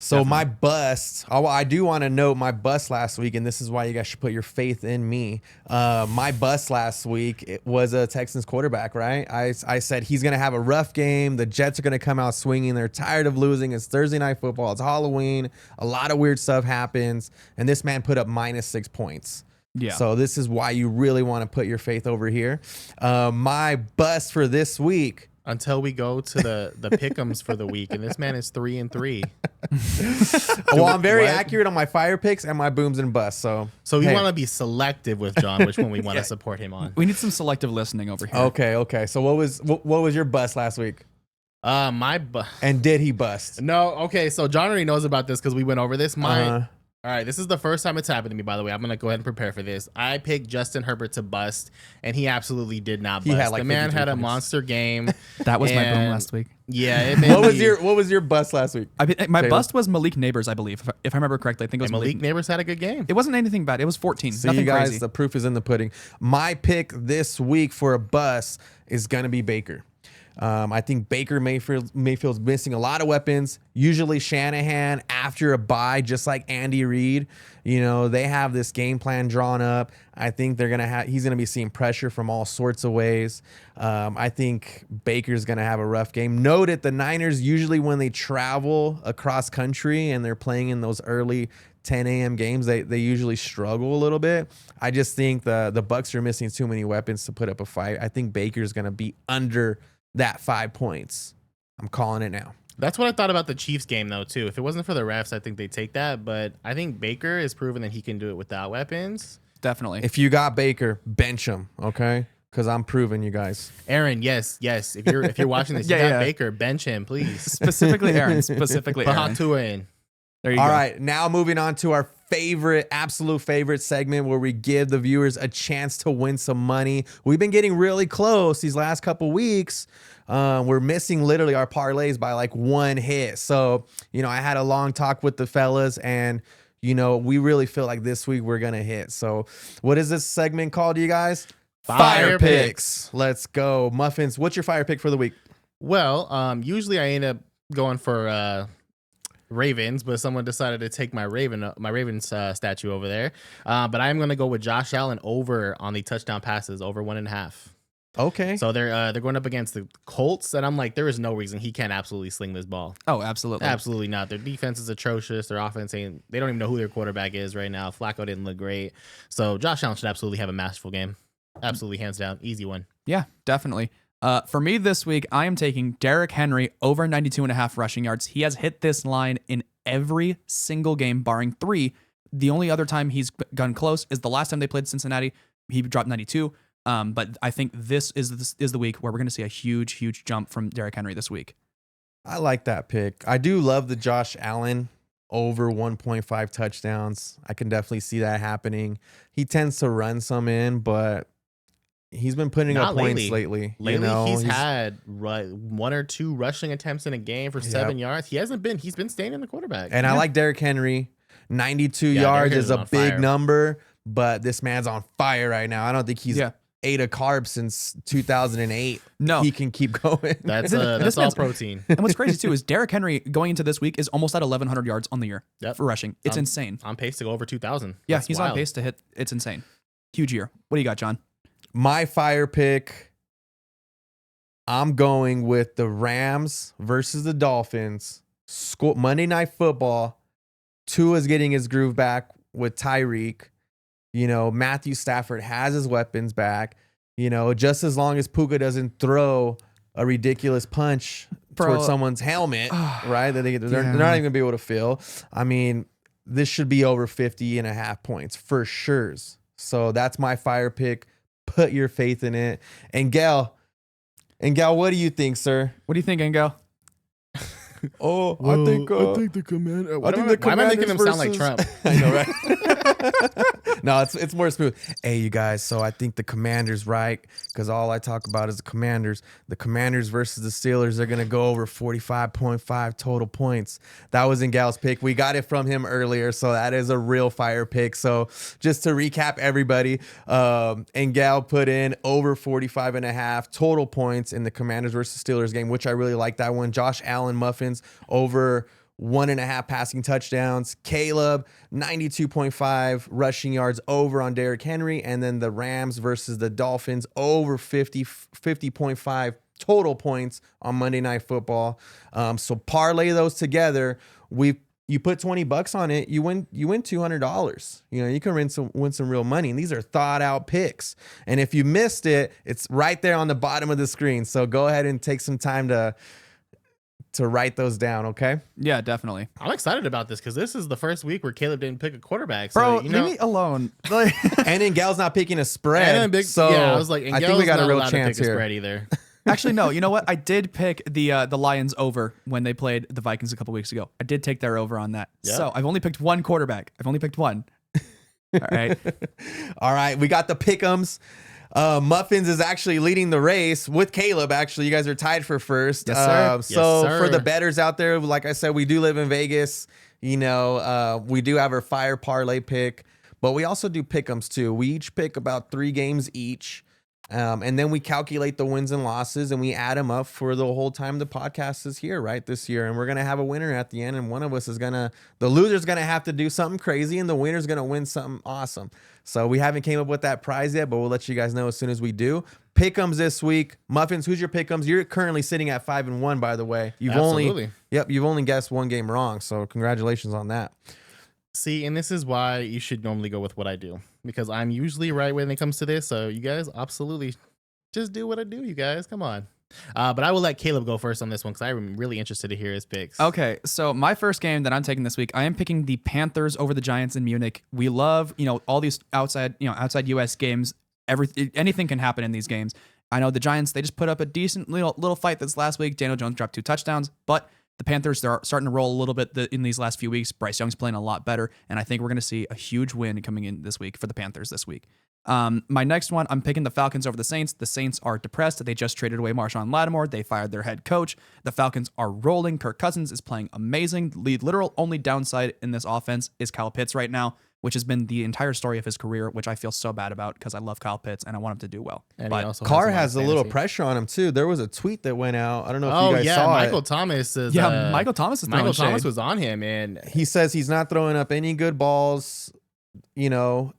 So my bust, I do want to note my bust last week, and this is why you guys should put your faith in me. My bust last week was a Texans quarterback, right? I said he's going to have a rough game. The Jets are going to come out swinging. They're tired of losing. It's Thursday Night Football. It's Halloween. A lot of weird stuff happens, and this man put up -6 points. Yeah. So this is why you really want to put your faith over here. My bust for this week. Until we go to the pick'ems for the week, and this man is 3-3. Well, I'm very accurate on my fire picks and my booms and busts. So we want to be selective with John, which one we want to support him on. We need some selective listening over here. Okay. So what was your bust last week? And did he bust? No. Okay. So John already knows about this because we went over this. All right, this is the first time it's happened to me, by the way. I'm going to go ahead and prepare for this. I picked Justin Herbert to bust, and he absolutely did not bust. The man had a monster game. That was my boom last week. Yeah. It made what was your bust last week? My bust was Malik Neighbors, I believe. If I remember correctly, I think it was Malik Neighbors had a good game. It wasn't anything bad. It was 14. So Nothing you guys, crazy. the proof is in the pudding. My pick this week for a bust is going to be Baker. I think Baker Mayfield's missing a lot of weapons. Usually Shanahan, after a bye, just like Andy Reid, they have this game plan drawn up. I think he's gonna be seeing pressure from all sorts of ways. I think Baker's gonna have a rough game. Note that the Niners, usually when they travel across country and they're playing in those early 10 a.m. games, they usually struggle a little bit. I just think the Bucs are missing too many weapons to put up a fight. I think Baker's gonna be under that 5 points. I'm calling it now. That's what I thought about the Chiefs game, though, too. If it wasn't for the refs, I think they'd take that. But I think Baker is proven that he can do it without weapons. Definitely. If you got Baker, bench him, okay? because I'm proving you guys. Aaron, yes. If you're watching this, you got Baker, bench him, please. Specifically Aaron. Specifically Put Aaron. Hot Tua in. There you go. All right, now moving on to our absolute favorite segment where we give the viewers a chance to win some money. We've been getting really close these last couple weeks. We're missing literally our parlays by like one hit. So, I had a long talk with the fellas and, we really feel like this week we're going to hit. So what is this segment called, you guys? Fire Picks. Let's go. Muffins, what's your fire pick for the week? Well, usually I end up going for Ravens, but someone decided to take my Ravens statue over there. But I'm going to go with Josh Allen over on the touchdown passes, over 1.5. Okay. So they're going up against the Colts, and I'm like, there is no reason he can't absolutely sling this ball. Oh, absolutely. Absolutely not. Their defense is atrocious. Their offense they don't even know who their quarterback is right now. Flacco didn't look great. So Josh Allen should absolutely have a masterful game. Absolutely, hands down. Easy one. Yeah, definitely. For me this week, I am taking Derrick Henry over 92.5 rushing yards. He has hit this line in every single game, barring 3. The only other time he's gone close is the last time they played Cincinnati. He dropped 92. But I think this is the week where we're going to see a huge jump from Derrick Henry this week. I like that pick. I do love the Josh Allen over 1.5 touchdowns. I can definitely see that happening. He tends to run some in, but he's been putting up points lately. Lately, he's had 1 or 2 rushing attempts in a game for 7 yards. He's been staying in the quarterback. And I like Derrick Henry. 92 yards is a big number, but this man's on fire right now. I don't think he's ate a carb since 2008. No, he can keep going. That's all protein. And what's crazy too is Derrick Henry going into this week is almost at 1,100 yards on the year for rushing. It's insane. On pace to go over 2,000. Yeah, he's wild. On pace to hit. It's insane. Huge year. What do you got, John? My fire pick. I'm going with the Rams versus the Dolphins. Monday Night Football. Tua's getting his groove back with Tyreek. Matthew Stafford has his weapons back. Just as long as Puka doesn't throw a ridiculous punch towards someone's helmet, right? That they're not even going to be able to feel. I mean, this should be over 50.5 points for sure. So that's my fire pick. Put your faith in it. Angell, what do you think, sir? What do you think, Angell? I think the Commander. Why am I making him sound like Trump? I know, right? No, it's more smooth. Hey, you guys. So I think the Commanders, right? Because all I talk about is the Commanders. The Commanders versus the Steelers. They're gonna go over 45.5 total points. That was Angell's pick. We got it from him earlier, so that is a real fire pick. So just to recap, everybody, Angell put in over 45.5 total points in the Commanders versus Steelers game, which I really like that one. Josh Allen, Muffins over 1.5 passing touchdowns. Caleb, 92.5 rushing yards over on Derrick Henry. And then the Rams versus the Dolphins over 50.5 total points on Monday Night Football. So parlay those together. You put $20 on it, you win $200. You can win some real money. And these are thought out picks. And if you missed it, it's right there on the bottom of the screen. So go ahead and take some time to write those down, okay? Yeah, definitely. I'm excited about this because this is the first week where Caleb didn't pick a quarterback. So, bro, leave me alone. And Angell's not picking a spread. I was like, I think we got a real chance here. Spread either. Actually, no. You know what? I did pick the Lions over when they played the Vikings a couple weeks ago. I did take their over on that. Yep. So I've only picked one quarterback. I've only picked one. All right. All right. We got the pick'ems. Muffins is actually leading the race with Caleb. Actually, you guys are tied for first. Yes, sir. So yes, sir. For the bettors out there, like I said, we do live in Vegas. We do have our fire parlay pick, but we also do pick'ems too. We each pick about 3 games each. And then we calculate the wins and losses and we add them up for the whole time the podcast is here, right, this year. And we're going to have a winner at the end. And one of us is the loser's going to have to do something crazy and the winner's going to win something awesome. So we haven't came up with that prize yet, but we'll let you guys know as soon as we do. Pick'ems this week. Muffins, who's your pick'ems? You're currently sitting at 5-1, by the way. You've only guessed 1 game wrong. So congratulations on that. See, and this is why you should normally go with what I do, because I'm usually right when it comes to this. So you guys absolutely just do what I do, you guys. Come on. But I will let Caleb go first on this one because I'm really interested to hear his picks. Okay, so my first game that I'm taking this week, I am picking the Panthers over the Giants in Munich. We love, all these outside US games. anything can happen in these games. I know the Giants, they just put up a decent little fight this last week. Daniel Jones dropped 2 touchdowns, but the Panthers, they're starting to roll a little bit in these last few weeks. Bryce Young's playing a lot better, and I think we're going to see a huge win coming in this week for the Panthers this week. My next one, I'm picking the Falcons over the Saints. The Saints are depressed. They just traded away Marshawn Lattimore. They fired their head coach. The Falcons are rolling. Kirk Cousins is playing amazing. The literal only downside in this offense is Kyle Pitts right now, which has been the entire story of his career, which I feel so bad about because I love Kyle Pitts and I want him to do well. And but Carr has a little pressure on him too. There was a tweet that went out. I don't know if you guys saw Michael it. Thomas is, Michael Thomas is Michael throwing Thomas shade. was on him, and He says he's not throwing up any good balls,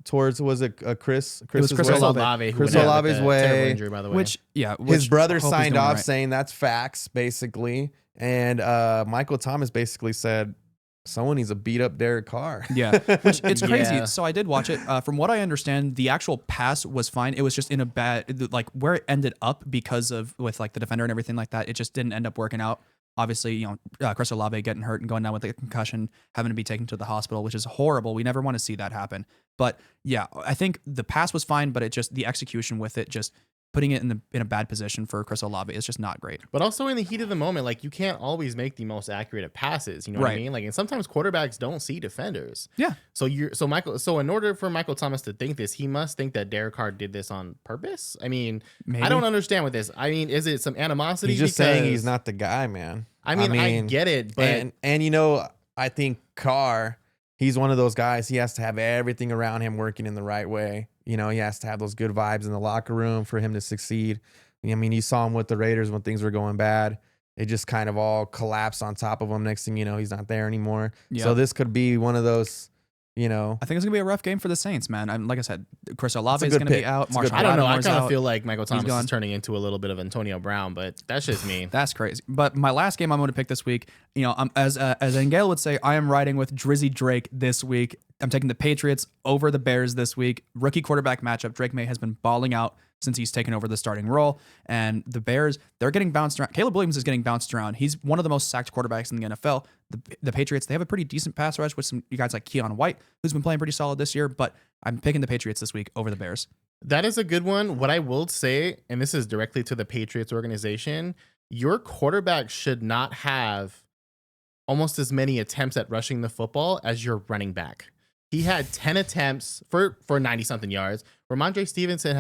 towards, was it Chris Chris Olave, Chris Olave's way. terrible injury, by the way. Which His brother hope he's signed doing off right. saying that's facts, basically. And Michael Thomas basically said, someone needs to beat up Derek Carr. Yeah, which it's crazy. Yeah. So I did watch it. From what I understand, the actual pass was fine. It was just in a bad, like where it ended up because of with like the defender and everything like that. It just didn't end up working out. Obviously, Chris Olave getting hurt and going down with a concussion, having to be taken to the hospital, which is horrible. We never want to see that happen. But yeah, I think the pass was fine, but it just the execution with it, just putting it in a bad position for Chris Olave is just not great. But also in the heat of the moment, like you can't always make the most accurate of passes. You know what I mean? Like, and sometimes quarterbacks don't see defenders. Yeah. So in order for Michael Thomas to think this, he must think that Derek Carr did this on purpose. I mean, Maybe. I don't understand with this. I mean, is it some animosity? He's just saying he's not the guy, man. I mean, I get it, but and I think Carr, he's one of those guys. He has to have everything around him working in the right way. He has to have those good vibes in the locker room for him to succeed. I mean, you saw him with the Raiders when things were going bad. It just kind of all collapsed on top of him. Next thing you know, he's not there anymore. Yeah. So this could be one of those, I think it's gonna be a rough game for the Saints, man. Like I said, Chris Olave is good gonna be pick. out. It's a good Marshawn I don't know. I Lattimore's kind of out. feel like Michael Thomas gone. is turning into a little bit of Antonio Brown, but that's just me. That's crazy. But my last game I'm going to pick this week, as Angell would say, I am riding with Drizzy Drake this week. I'm taking the Patriots over the Bears this week. Rookie quarterback matchup. Drake May has been balling out since he's taken over the starting role. And the Bears, they're getting bounced around. Caleb Williams is getting bounced around. He's one of the most sacked quarterbacks in the NFL. The Patriots, they have a pretty decent pass rush with some guys like Keon White, who's been playing pretty solid this year. But I'm picking the Patriots this week over the Bears. That is a good one. What I will say, and this is directly to the Patriots organization, your quarterback should not have almost as many attempts at rushing the football as your running back. He had 10 attempts for 90-something yards. Ramondre Stevenson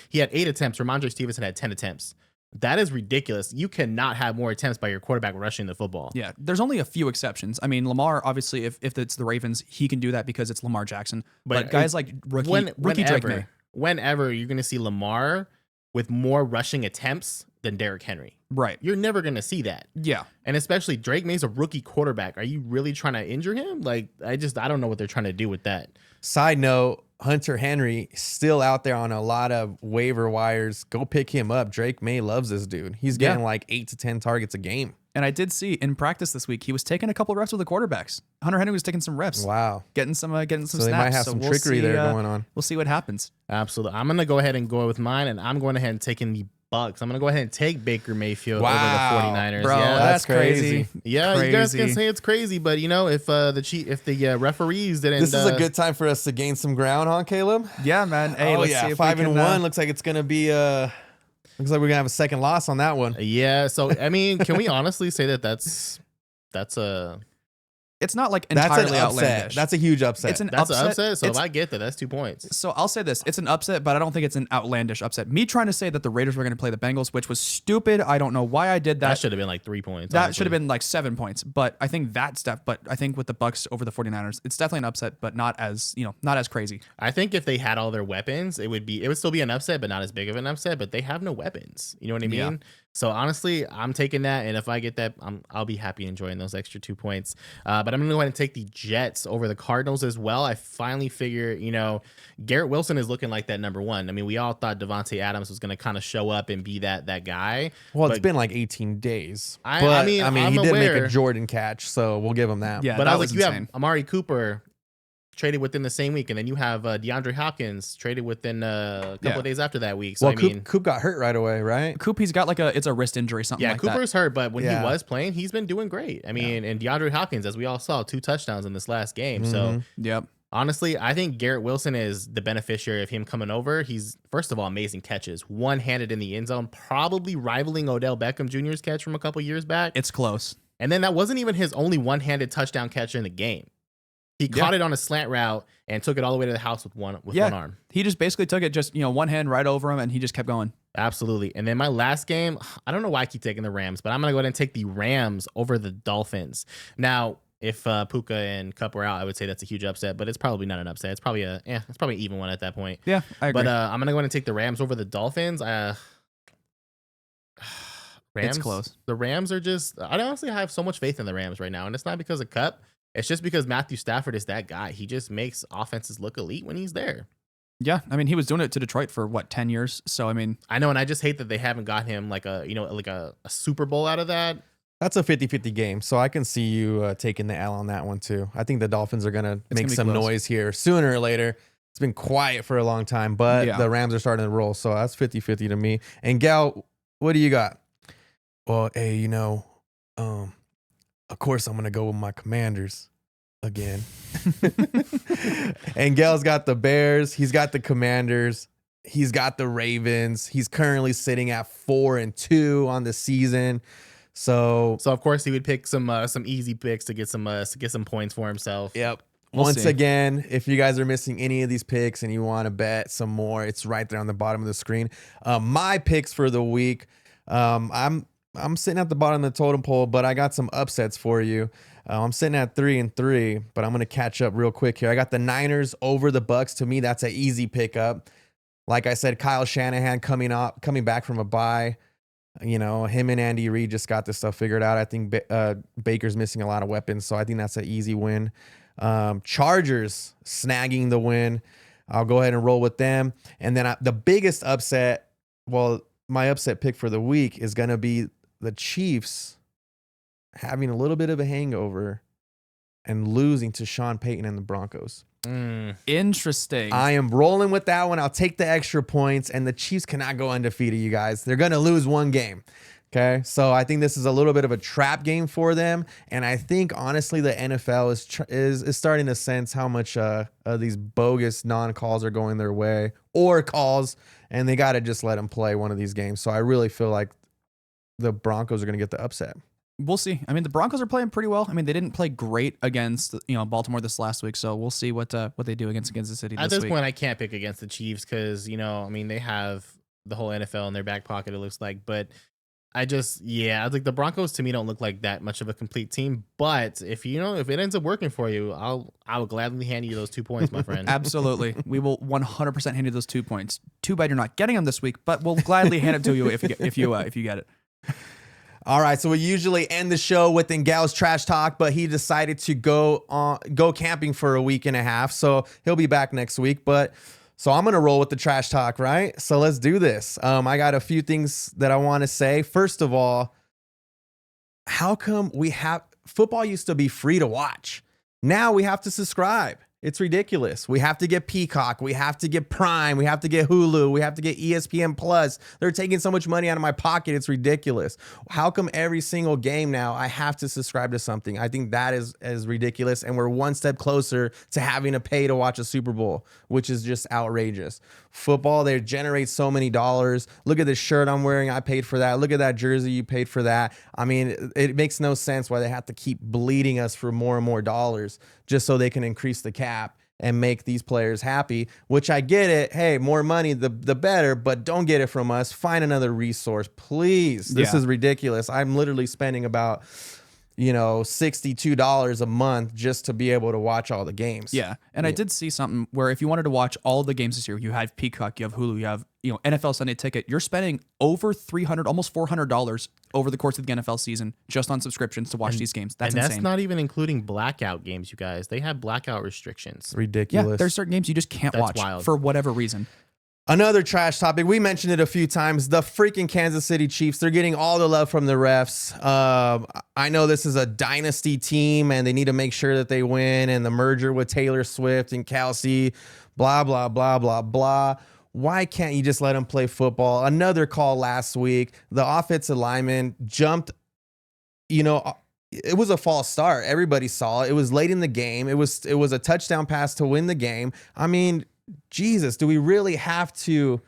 he had 8 attempts. Ramondre Stevenson had 10 attempts. That is ridiculous. You cannot have more attempts by your quarterback rushing the football. Yeah, there's only a few exceptions. I mean, Lamar, obviously, if it's the Ravens, he can do that because it's Lamar Jackson. But guys like rookie Drake May. Whenever you're going to see Lamar with more rushing attempts than Derrick Henry. Right. You're never going to see that. Yeah. And especially Drake May's a rookie quarterback. Are you really trying to injure him? Like, I don't know what they're trying to do with that. Side note, Hunter Henry still out there on a lot of waiver wires. Go pick him up. Drake May loves this dude. He's getting like 8 to 10 targets a game. And I did see in practice this week, he was taking a couple reps with the quarterbacks. Hunter Henry was taking some reps. Wow. Getting some So snaps. they might have some trickery there going on. We'll see what happens. Absolutely. I'm going to go ahead and go with mine, and I'm going ahead and taking the Bucks. I'm going to go ahead and take Baker Mayfield over the 49ers. Bro, yeah, that's crazy. Yeah, crazy. You guys can say it's crazy, but if the referees didn't, This is a good time for us to gain some ground, huh, Caleb? Yeah, man. Hey, let's see if 5-1 looks like it's gonna be looks like we're gonna have a second loss on that one. Yeah. So I mean, can we honestly say that that's a It's not like That's entirely an upset. outlandish. That's a huge upset. It's an that's upset. an upset. So if It's- I get that, that's 2 points. So I'll say this. It's an upset, but I don't think it's an outlandish upset. Me trying to say that the Raiders were going to play the Bengals, which was stupid. I don't know why I did That that. should have been like 3 points. That honestly. should have been like 7 points. But I think that stuff, but I think with the Bucks over the 49ers, it's definitely an upset, but not as crazy. I think if they had all their weapons, it would still be an upset, but not as big of an upset. But they have no weapons. You know what I mean? Yeah. So honestly, I'm taking that, and if I get that, I'll be happy enjoying those extra 2 points. But I'm gonna go ahead and take the Jets over the Cardinals as well. I finally figure, Garrett Wilson is looking like that number one. I mean, we all thought Devontae Adams was gonna kind of show up and be that guy. Well, it's but been like 18 days. I mean, he I'm did make aware. a Jordan catch, so we'll give him that. Yeah, but that I was was like, you insane. have Amari Cooper traded within the same week, and then you have DeAndre Hopkins traded within a couple of days after that week. So Well, I mean, Coop got hurt right away, right? Coop, he's got it's a wrist injury, something yeah, like that. Cooper's hurt, but when Yeah. he was playing, he's been doing great. I mean, and DeAndre Hopkins, as we all saw, 2 touchdowns in this last game. So Yep. Honestly, I think Garrett Wilson is the beneficiary of him coming over. He's, first of all, amazing catches, one-handed in the end zone, probably rivaling Odell Beckham Jr.'s catch from a couple years back. It's close. And then that wasn't even his only one-handed touchdown catch in the game. He caught it on a slant route and took it all the way to the house with one arm. He just basically took it just, one hand right over him, and he just kept going. Absolutely. And then my last game, I don't know why I keep taking the Rams, but I'm going to go ahead and take the Rams over the Dolphins. Now, if Puka and Kupp were out, I would say that's a huge upset, but it's probably not an upset. It's probably it's probably an even one at that point. Yeah, I agree. But I'm going to go ahead and take the Rams over the Dolphins. Rams, it's close. The Rams are just, I honestly have so much faith in the Rams right now. And it's not because of Kupp. It's just because Matthew Stafford is that guy. He just makes offenses look elite when he's there. Yeah, I mean, he was doing it to Detroit for 10 years. So I mean, I know, and I just hate that they haven't got him like a Super Bowl out of that. That's a 50-50 game, so I can see you taking the L on that one too. I think the Dolphins are gonna make some noise here sooner or later. It's been quiet for a long time, but the Rams are starting to roll, so that's 50-50 to me. And Gal, what do you got? Well, hey, of course I'm gonna go with my Commanders again. And Gal's got the Bears, he's got the Commanders, he's got the Ravens. He's currently sitting at 4-2 on the season. So of course he would pick some easy picks to get some points for himself. Yep. Once again, if you guys are missing any of these picks and you want to bet some more, it's right there on the bottom of the screen. My picks for the week, I'm sitting at the bottom of the totem pole, but I got some upsets for you. I'm sitting at 3-3, but I'm going to catch up real quick here. I got the Niners over the Bucks. To me, that's an easy pickup. Like I said, Kyle Shanahan coming back from a bye. Him and Andy Reid just got this stuff figured out. I think Baker's missing a lot of weapons, so I think that's an easy win. Chargers snagging the win. I'll go ahead and roll with them. And then the biggest upset, my upset pick for the week is going to be the Chiefs having a little bit of a hangover and losing to Sean Payton and the Broncos. Interesting. I am rolling with that one. I'll take the extra points, and the Chiefs cannot go undefeated, you guys. They're going to lose one game. Okay, so I think this is a little bit of a trap game for them, and I think honestly the NFL is starting to sense how much these bogus non-calls are going their way, or calls, and they got to just let them play one of these games. So I really feel like the Broncos are going to get the upset. We'll see. I mean, the Broncos are playing pretty well. I mean, they didn't play great against Baltimore this last week, so we'll see what they do against Kansas City this week. At this point, I can't pick against the Chiefs because they have the whole NFL in their back pocket. It looks like, but I think the Broncos to me don't look like that much of a complete team. But if it ends up working for you, I will gladly hand you those 2 points, my friend. Absolutely, we will 100% hand you those 2 points. Too bad you're not getting them this week, but we'll gladly hand it to you if you get it. All right, so we usually end the show with Angell's trash talk, but he decided to go camping for a week and a half, so he'll be back next week. So I'm gonna roll with the trash talk, right? So let's do this. I got a few things that I want to say. First of all, how come football used to be free to watch? Now we have to subscribe. It's ridiculous. We have to get Peacock. We have to get Prime. We have to get Hulu. We have to get ESPN Plus. They're taking so much money out of my pocket. It's ridiculous. How come every single game now I have to subscribe to something? I think that is ridiculous. And we're one step closer to having to pay to watch a Super Bowl, which is just outrageous. Football, they generate so many dollars. Look at this shirt I'm wearing. I paid for that. Look at that jersey. You paid for that. I mean, it makes no sense why they have to keep bleeding us for more and more dollars just so they can increase the cap and make these players happy, which I get it. Hey, more money, the better, but don't get it from us. Find another resource, please. This is ridiculous. I'm literally spending about $62 a month just to be able to watch all the games. Yeah. And I did see something where if you wanted to watch all the games this year, you have Peacock, you have Hulu, you have NFL Sunday Ticket, you're spending over $300, almost $400 over the course of the NFL season just on subscriptions to watch these games. That's insane. That's not even including blackout games, you guys. They have blackout restrictions. Ridiculous. Yeah, there's certain games you just can't watch for whatever reason. Another trash topic. We mentioned it a few times. The freaking Kansas City Chiefs. They're getting all the love from the refs. I know this is a dynasty team and they need to make sure that they win. And the merger with Taylor Swift and Kelsey, blah, blah, blah, blah, blah. Why can't you just let them play football? Another call last week. The offensive lineman jumped, it was a false start. Everybody saw it. It was late in the game. It was a touchdown pass to win the game. I mean, Jesus, do we really have to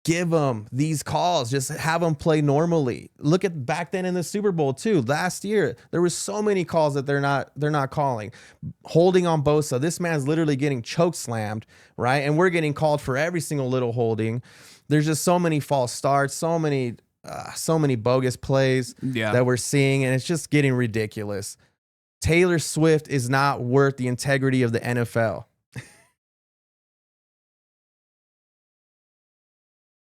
give them these calls? Just have them play normally. Look at back then in the Super Bowl too. Last year, there was so many calls that they're not calling. Holding on Bosa. This man's literally getting choke slammed, right? And we're getting called for every single little holding. There's just so many false starts, so many bogus plays that we're seeing, and it's just getting ridiculous. Taylor Swift is not worth the integrity of the NFL.